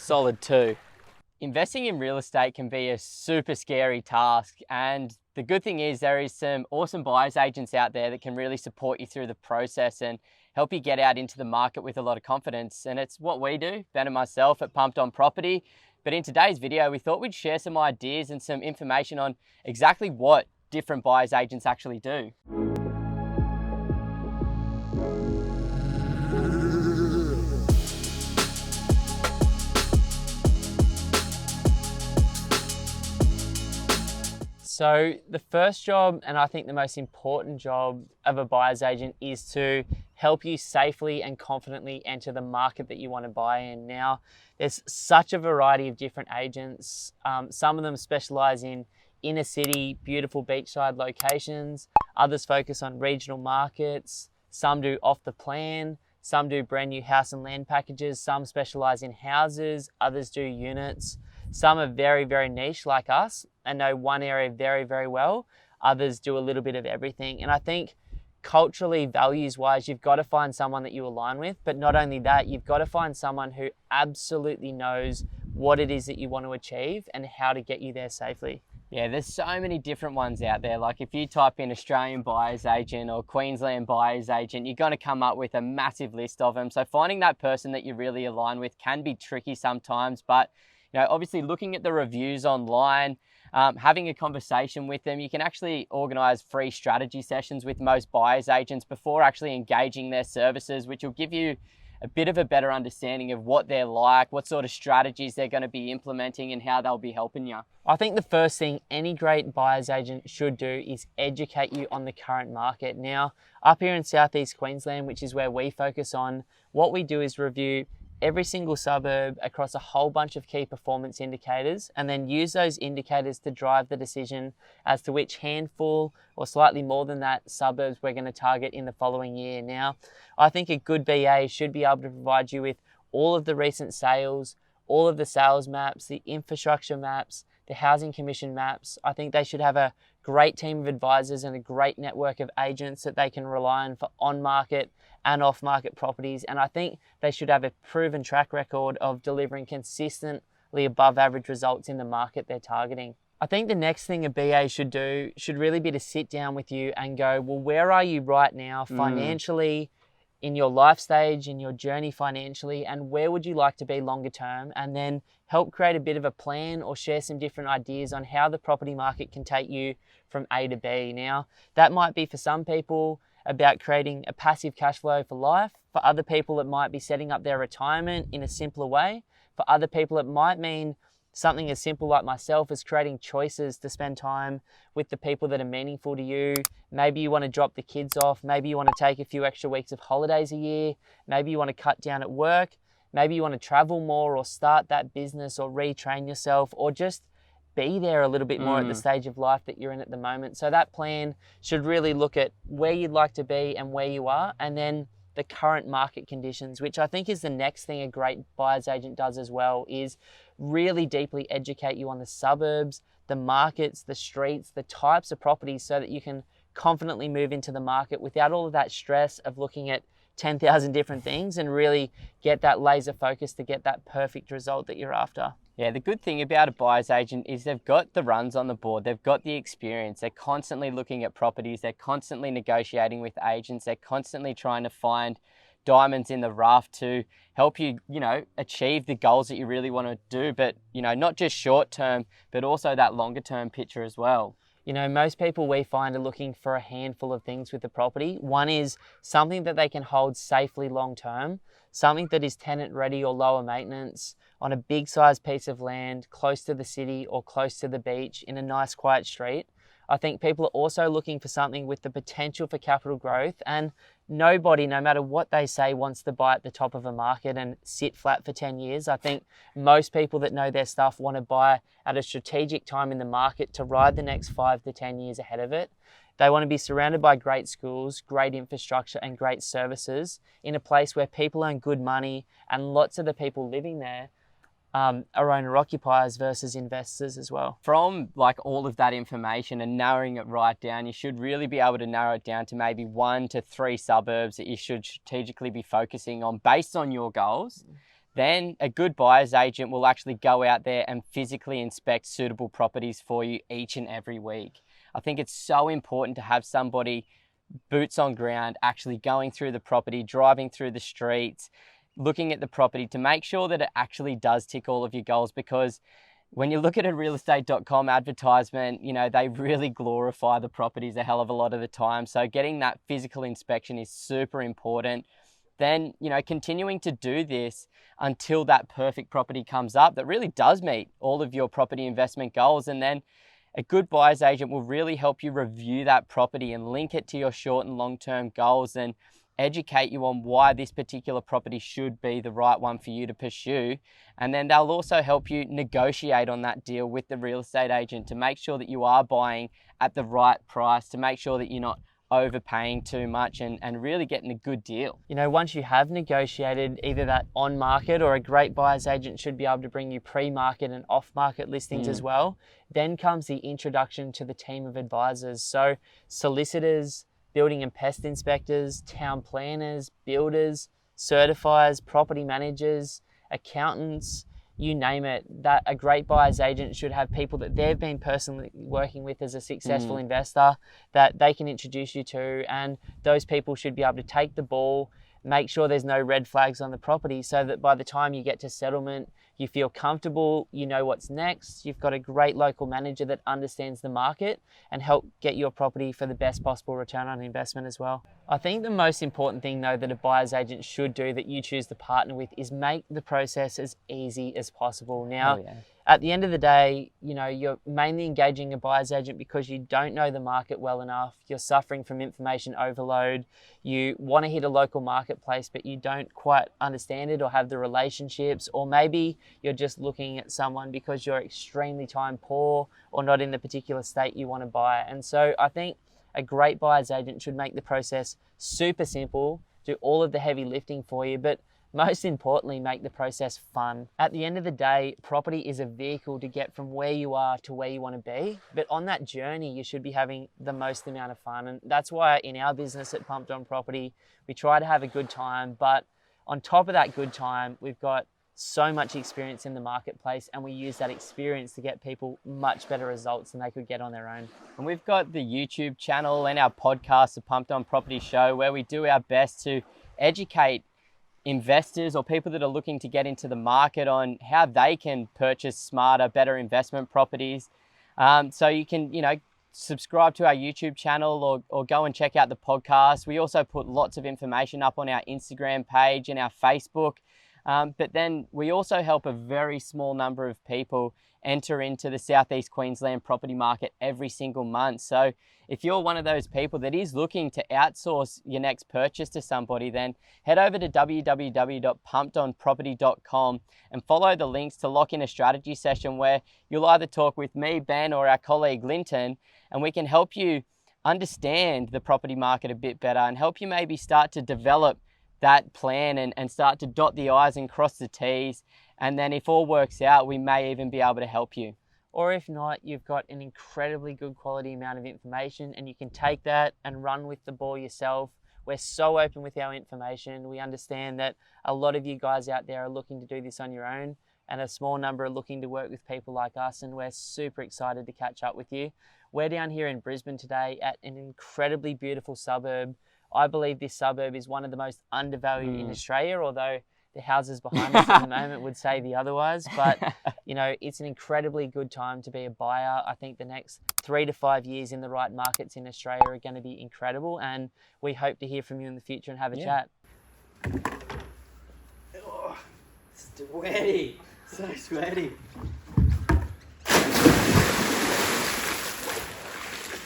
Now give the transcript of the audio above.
Solid 2. Investing in real estate can be a super scary task, and the good thing is there is some awesome buyer's agents out there that can really support you through the process and help you get out into the market with a lot of confidence. And it's what we do, Ben and myself at Pumped On Property. But in today's video, we thought we'd share some ideas and some information on exactly what different buyer's agents actually do. So the first job, and I think the most important job of a buyer's agent, is to help you safely and confidently enter the market that you want to buy in. Now, there's such a variety of different agents. Some of them specialize in inner city, beautiful beachside locations. Others focus on regional markets. Some do off the plan. Some do brand new house and land packages. Some specialize in houses. Others do units. Some are very, very niche like us and know one area very, very well. Others do a little bit of everything. And I think culturally, values-wise, you've got to find someone that you align with. But not only that, you've got to find someone who absolutely knows what it is that you want to achieve and how to get you there safely. Yeah, there's so many different ones out there. Like if you type in Australian buyer's agent or Queensland buyer's agent, you're going to come up with a massive list of them. So finding that person that you really align with can be tricky sometimes, but obviously looking at the reviews online, having a conversation with them, you can actually organize free strategy sessions with most buyer's agents before actually engaging their services, which will give you a bit of a better understanding of what they're like, what sort of strategies they're going to be implementing and how they'll be helping you. I think the first thing any great buyer's agent should do is educate you on the current market. Now, up here in Southeast Queensland, which is where we focus on, what we do is review every single suburb across a whole bunch of key performance indicators and then use those indicators to drive the decision as to which handful or slightly more than that suburbs we're going to target in the following year. Now, I think a good BA should be able to provide you with all of the recent sales, all of the sales maps, the infrastructure maps, the housing commission maps. I think they should have a great team of advisors and a great network of agents that they can rely on for on-market and off-market properties. And I think they should have a proven track record of delivering consistently above average results in the market they're targeting. I think the next thing a BA should do should really be to sit down with you and go, well, where are you right now financially, in your life stage, in your journey financially, and where would you like to be longer term? And then help create a bit of a plan or share some different ideas on how the property market can take you from A to B. Now, that might be for some people about creating a passive cash flow for life. For other people, it might be setting up their retirement in a simpler way. For other people, it might mean something as simple like myself as creating choices to spend time with the people that are meaningful to you. Maybe you want to drop the kids off. Maybe you want to take a few extra weeks of holidays a year. Maybe you want to cut down at work. Maybe you want to travel more or start that business or retrain yourself or just be there a little bit more at the stage of life that you're in at the moment. So that plan should really look at where you'd like to be and where you are, and then the current market conditions, which I think is the next thing a great buyer's agent does as well, is really deeply educate you on the suburbs, the markets, the streets, the types of properties so that you can confidently move into the market without all of that stress of looking at 10,000 different things and really get that laser focus to get that perfect result that you're after. Yeah, the good thing about a buyer's agent is they've got the runs on the board, they've got the experience, they're constantly looking at properties, they're constantly negotiating with agents, they're constantly trying to find diamonds in the rough to help you, achieve the goals that you really want to do, but, not just short term, but also that longer term picture as well. Most people we find are looking for a handful of things with the property. One is something that they can hold safely long term, something that is tenant ready or lower maintenance on a big size piece of land close to the city or close to the beach in a nice quiet street. I think people are also looking for something with the potential for capital growth, and nobody, no matter what they say, wants to buy at the top of a market and sit flat for 10 years. I think most people that know their stuff want to buy at a strategic time in the market to ride the next 5 to 10 years ahead of it. They want to be surrounded by great schools, great infrastructure and great services in a place where people earn good money and lots of the people living there are owner-occupiers versus investors as well. From all of that information and narrowing it right down, you should really be able to narrow it down to maybe 1 to 3 suburbs that you should strategically be focusing on based on your goals. then a good buyer's agent will actually go out there and physically inspect suitable properties for you each and every week. I think it's so important to have somebody boots on ground, actually going through the property, driving through the streets, looking at the property to make sure that it actually does tick all of your goals. Because when you look at a realestate.com advertisement, you know, they really glorify the properties a hell of a lot of the time. So getting that physical inspection is super important. Then, you know, continuing to do this until that perfect property comes up that really does meet all of your property investment goals. And then a good buyer's agent will really help you review that property and link it to your short and long-term goals and educate you on why this particular property should be the right one for you to pursue. And then they'll also help you negotiate on that deal with the real estate agent to make sure that you are buying at the right price, to make sure that you're not overpaying too much and really getting a good deal. You know, once you have negotiated either that on market, or a great buyer's agent should be able to bring you pre-market and off-market listings as well, then comes the introduction to the team of advisors. So solicitors, building and pest inspectors, town planners, builders, certifiers, property managers, accountants, you name it, that a great buyer's agent should have people that they've been personally working with as a successful investor that they can introduce you to, and those people should be able to take the ball, make sure there's no red flags on the property, so that by the time you get to settlement, you feel comfortable, you know what's next, you've got a great local manager that understands the market and help get your property for the best possible return on investment as well. I think the most important thing though that a buyer's agent should do, that you choose to partner with, is make the process as easy as possible. Now, at the end of the day, you know, you're mainly engaging a buyer's agent because you don't know the market well enough. You're suffering from information overload. You want to hit a local marketplace, but you don't quite understand it or have the relationships, or maybe you're just looking at someone because you're extremely time poor or not in the particular state you want to buy. And so I think a great buyer's agent should make the process super simple, do all of the heavy lifting for you, but most importantly, make the process fun. At the end of the day, property is a vehicle to get from where you are to where you want to be. But on that journey, you should be having the most amount of fun. And that's why in our business at Pumped On Property, we try to have a good time. But on top of that good time, we've got so much experience in the marketplace, and we use that experience to get people much better results than they could get on their own. And we've got the YouTube channel and our podcast, the Pumped On Property Show, where we do our best to educate investors or people that are looking to get into the market on how they can purchase smarter, better investment properties. So you can, you know, subscribe to our YouTube channel or go and check out the podcast. We also put lots of information up on our Instagram page and our Facebook. But then we also help a very small number of people enter into the Southeast Queensland property market every single month. So if you're one of those people that is looking to outsource your next purchase to somebody, then head over to www.pumpedonproperty.com and follow the links to lock in a strategy session where you'll either talk with me, Ben, or our colleague Linton, and we can help you understand the property market a bit better and help you maybe start to develop that plan and start to dot the I's and cross the T's. And then if all works out, we may even be able to help you. Or if not, you've got an incredibly good quality amount of information and you can take that and run with the ball yourself. We're so open with our information. We understand that a lot of you guys out there are looking to do this on your own, and a small number are looking to work with people like us, and we're super excited to catch up with you. We're down here in Brisbane today at an incredibly beautiful suburb. I believe this suburb is one of the most undervalued in Australia, although the houses behind us at the moment would say the otherwise. But, you know, it's an incredibly good time to be a buyer. I think the next 3 to 5 years in the right markets in Australia are going to be incredible. And we hope to hear from you in the future and have a chat. Oh, sweaty, so sweaty.